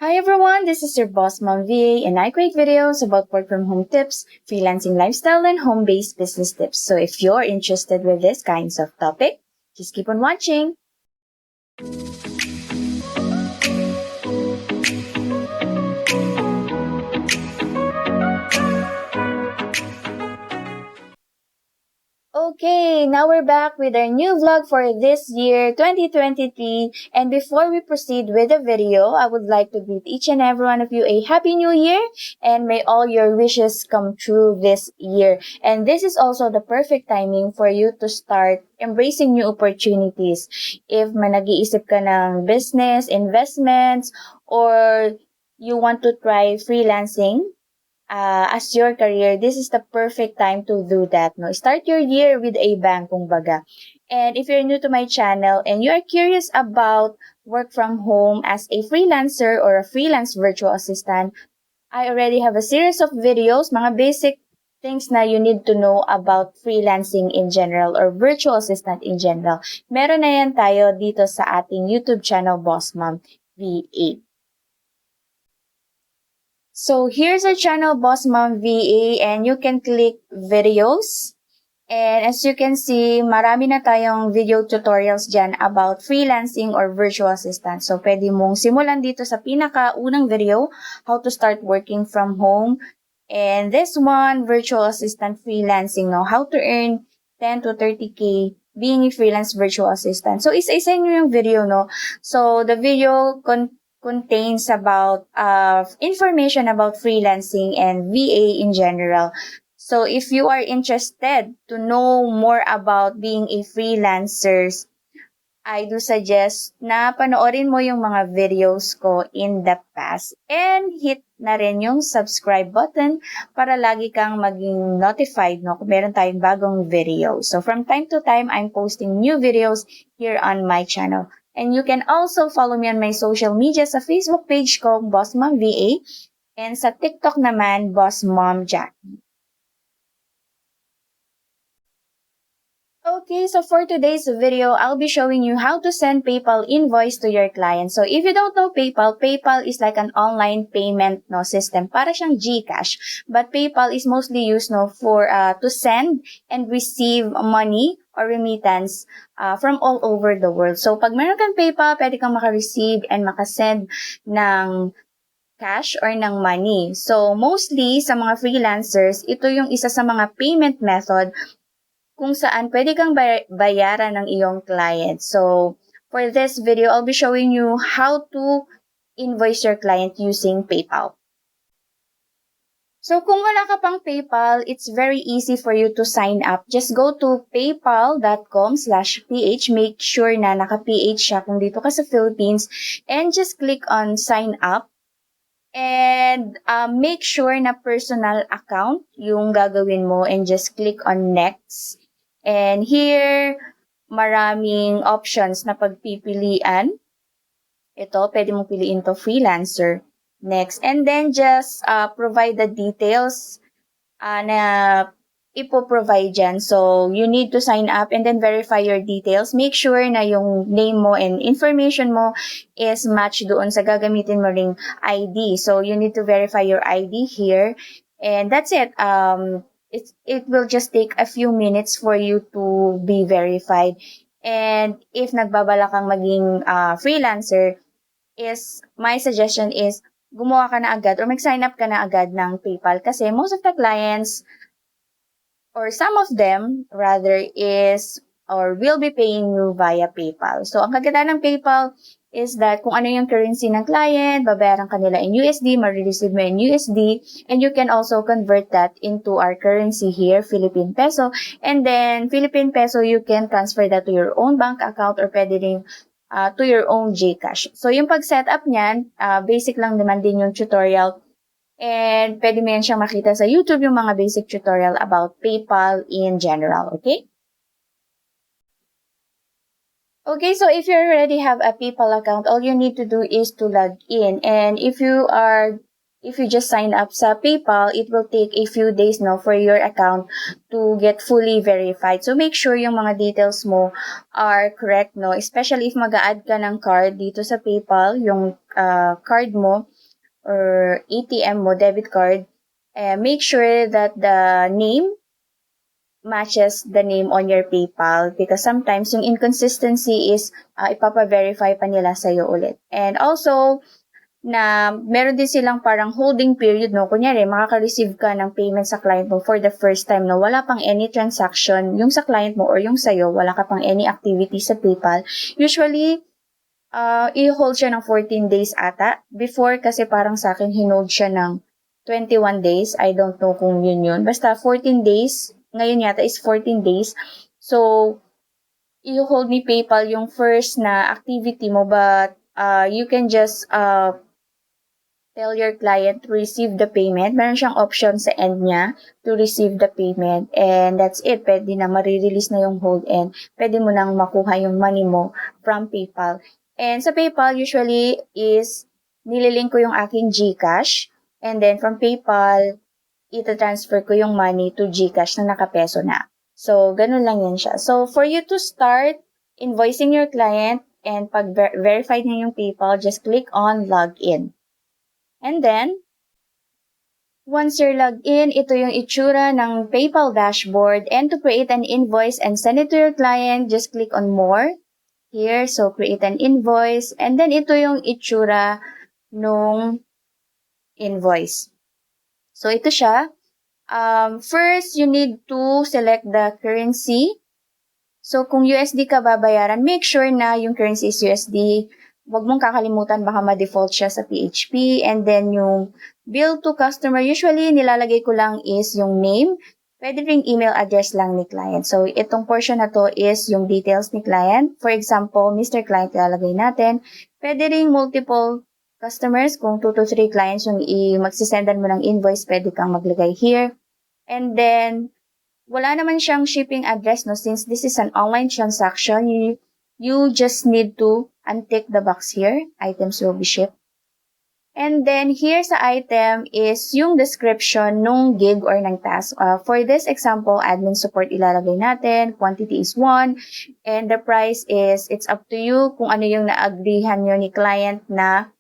Hi everyone, this is your boss Mom VA and I create videos about work from home tips, freelancing lifestyle, and home-based business tips. So if you're interested with these kinds of topic, just keep on watching. Okay, now we're back with our new vlog for this year, 2023. And before we proceed with the video, I would like to greet each and every one of you a Happy New Year and may all your wishes come true this year. And this is also the perfect timing for you to start embracing new opportunities. If nag-iisip ka ng business, investments, or you want to try freelancing, as your career, this is the perfect time to do that. No? Start your year with a bang, kumbaga. And if you're new to my channel and you are curious about work from home as a freelancer or a freelance virtual assistant, I already have a series of videos, mga basic things na you need to know about freelancing in general or virtual assistant in general. Meron na yan tayo dito sa ating YouTube channel, Boss Mom VA. So here's our channel, Boss Mom VA, and you can click videos. And as you can see, marami na tayong video tutorials dyan about freelancing or virtual assistant. So pwede mong simulan dito sa pinaka-unang video, how to start working from home. And this one, virtual assistant freelancing, no? How to earn 10 to 30K being a freelance virtual assistant. So isa-isa nyo yung video, no? So the video contains about information about freelancing and VA in general. So if you are interested to know more about being a freelancer, I do suggest na panoorin mo yung mga videos ko in the past and hit na rin yung subscribe button para lagi kang maging notified, no, kung meron tayong bagong video. So from time to time, I'm posting new videos here on my channel. And you can also follow me on my social media sa Facebook page ko, Boss Mom VA, and sa TikTok naman, Boss Mom Jackie. Okay, so for today's video, I'll be showing you how to send PayPal invoice to your client. So if you don't know PayPal, PayPal is like an online payment system. Para siyang GCash. But PayPal is mostly used for to send and receive money or remittance from all over the world. So pag meron kang PayPal, pwede kang maka-receive and maka-send ng cash or ng money. So mostly sa mga freelancers, ito yung isa sa mga payment method kung saan pwede kang bayaran ng iyong client. So, for this video, I'll be showing you how to invoice your client using PayPal. So, kung wala ka pang PayPal, it's very easy for you to sign up. Just go to paypal.com/ph. Make sure na naka-PH siya kung dito ka sa Philippines. And just click on sign up. And make sure na personal account yung gagawin mo and just click on next. And here, maraming options na pagpipilian. Ito, pwede mong piliin to freelancer. Next. And then just provide the details na ipo-provide dyan. So, you need to sign up and then verify your details. Make sure na yung name mo and information mo is matched doon sa gagamitin mo ring ID. So, you need to verify your ID here. And that's it. It will just take a few minutes for you to be verified. And if nagbabala kang maging freelancer, my suggestion is gumawa ka na agad or mag-sign up ka na agad ng PayPal kasi most of the clients or some of them rather is or will be paying you via PayPal. So, ang kaganda ng PayPal is that kung ano yung currency ng client, babayaran kanila in USD, marireceive mo in USD, and you can also convert that into our currency here, Philippine Peso. And then, Philippine Peso, you can transfer that to your own bank account or pwede rin to your own GCash. So, yung pag-setup niyan, basic lang naman din yung tutorial. And pwede mo yan siyang makita sa YouTube yung mga basic tutorial about PayPal in general, okay? Okay, so if you already have a PayPal account, all you need to do is to log in. And if you just sign up sa PayPal, it will take a few days for your account to get fully verified. So make sure yung mga details mo are correct, especially if mag-a-add ka ng card dito sa PayPal, yung card mo, or ATM mo, debit card, make sure that the name matches the name on your PayPal because sometimes yung inconsistency is ipapa-verify pa nila sa'yo ulit. And also, na meron din silang parang holding period, no? Kunyari, makaka-receive ka ng payment sa client mo for the first time, no? Wala pang any transaction, yung sa client mo or yung sa'yo, wala ka pang any activity sa PayPal. Usually, i-hold siya ng 14 days ata. Before, kasi parang sa akin, hinold siya ng 21 days. I don't know kung yun. Basta 14 days. Ngayon yata is 14 days. So, i-hold ni PayPal yung first na activity mo, but you can just tell your client to receive the payment. Meron siyang option sa end niya to receive the payment. And that's it. Pwede na marirelease na yung hold and pwede mo nang makuha yung money mo from PayPal. And sa PayPal, usually is nililink ko yung aking GCash. And then from PayPal, ita-transfer ko yung money to GCash na nakapeso na. So, ganun lang yan siya. So, for you to start invoicing your client and pag verified na yung PayPal, just click on login. And then, once you're logged in, ito yung itsura ng PayPal dashboard. And to create an invoice and send it to your client, just click on more here. So, create an invoice. And then, ito yung itsura nung invoice. So, ito siya. First, you need to select the currency. So, kung USD ka babayaran, make sure na yung currency is USD. Huwag mong kakalimutan, baka ma-default siya sa PHP. And then, yung bill to customer, usually nilalagay ko lang is yung name. Pwede ring email address lang ni client. So, itong portion na to is yung details ni client. For example, Mr. Client, ilalagay natin. Pwede ring multiple customers. Kung 2 to 3 clients yung magsisendan mo ng invoice, pwede kang maglagay here. And then, wala naman siyang shipping address, no? Since this is an online transaction, you just need to untick the box here. Items will be shipped. And then, here sa item is yung description nung gig or ng task. For this example, admin support ilalagay natin. Quantity is 1. And the price is, it's up to you kung ano yung na-agreehan nyo ni client na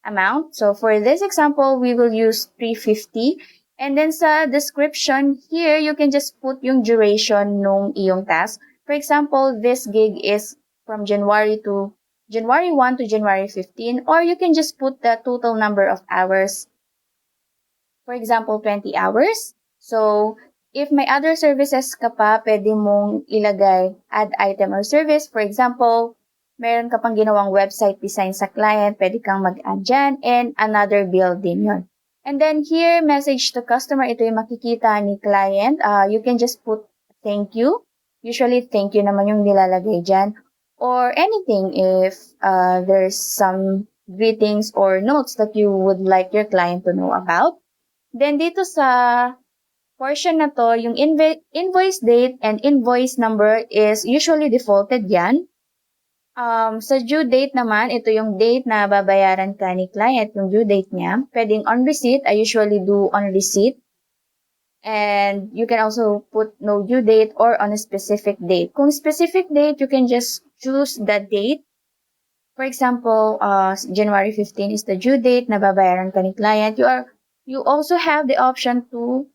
amount. So, for this example, we will use 350. And then sa description, here, you can just put yung duration nung iyong task. For example, this gig is from January 1 to January 15, or you can just put the total number of hours. For example, 20 hours. So, if may other services ka pa, pwede mong ilagay add item or service. For example, meron ka pang ginawang website design sa client, pwede kang mag-add dyan, and another bill din yun. And then here, message to customer, ito yung makikita ni client. You can just put thank you. Usually, thank you naman yung nilalagay dyan. Or anything if there's some greetings or notes that you would like your client to know about. Then dito sa portion na to, yung invoice date and invoice number is usually defaulted yan. Sa due date naman, ito yung date na babayaran ka ni client, yung due date niya. Pwedeng on receipt, I usually do on receipt. And you can also put no due date or on a specific date. Kung specific date, you can just choose the date. For example, January 15 is the due date na babayaran ka ni client. You also have the option to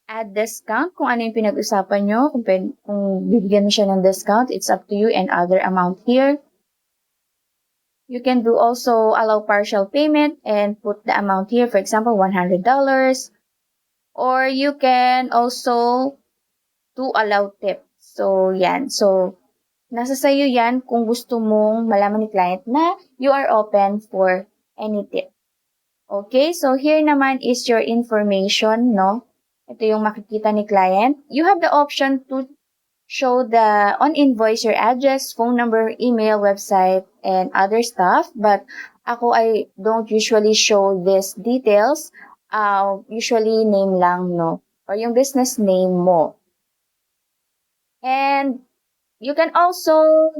add discount kung ano yung pinag-usapan nyo. Kung bibigyan mo siya ng discount, it's up to you and other amount here. You can do also allow partial payment and put the amount here. For example, $100. Or you can also do allow tip. So, yan. So, nasa sayo yan kung gusto mong malaman ni client na you are open for any tip. Okay, so here naman is your information, no? Ito yung makikita ni client. You have the option to show on invoice your address, phone number, email, website, and other stuff. But ako, I don't usually show these details. Usually name lang, no? Or yung business name mo. And you can also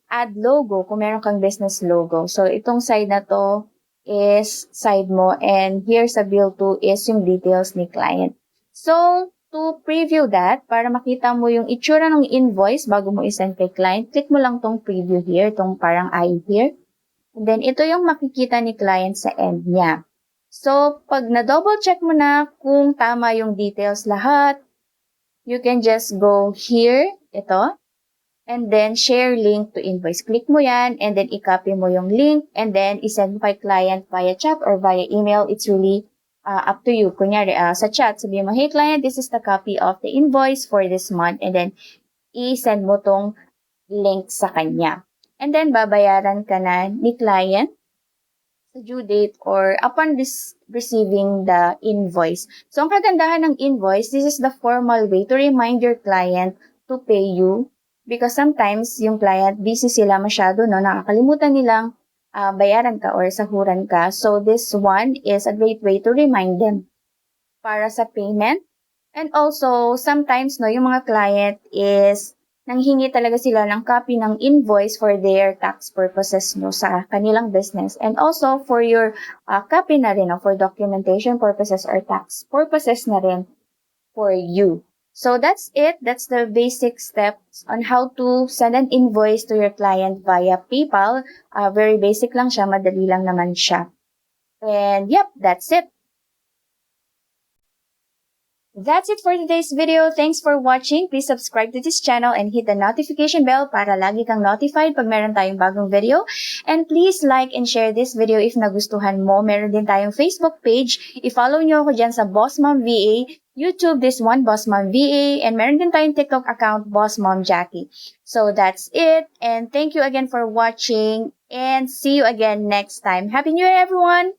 add logo kung meron kang business logo. So, itong side na to is side mo. And here sa bill 2 is yung details ni client. So, to preview that, para makita mo yung itsura ng invoice bago mo isend kay client, click mo lang tong preview here, tong parang eye here. And then, ito yung makikita ni client sa end niya. So, pag na-double check mo na kung tama yung details lahat, you can just go here, ito, and then share link to invoice. Click mo yan, and then i-copy mo yung link, and then isend mo kay client via chat or via email. It's really up to you. Kunyari, sa chat, sabihin mo, hey client, this is the copy of the invoice for this month, and then i-send mo tong link sa kanya. And then, babayaran ka na ni client sa due date or upon receiving the invoice. So, ang kagandahan ng invoice, this is the formal way to remind your client to pay you because sometimes yung client, busy sila masyado, no? Nakakalimutan nilang bayaran ka or sahuran ka. So, this one is a great way to remind them para sa payment. And also, sometimes, no, yung mga client is nanghingi talaga sila ng copy ng invoice for their tax purposes, no, sa kanilang business. And also, for your copy na rin, no, for documentation purposes or tax purposes na rin for you. So, that's it. That's the basic steps on how to send an invoice to your client via PayPal. Very basic lang siya. Madali lang naman siya. And, yep, that's it. That's it for today's video. Thanks for watching. Please subscribe to this channel and hit the notification bell para lagi kang notified pag meron tayong bagong video. And please like and share this video if nagustuhan mo. Meron din tayong Facebook page. I-follow nyo ako dyan sa Boss Mom VA. YouTube, this one, Boss Mom VA. And meron din tayong TikTok account, Boss Mom Jackie. So that's it. And thank you again for watching. And see you again next time. Happy New Year, everyone!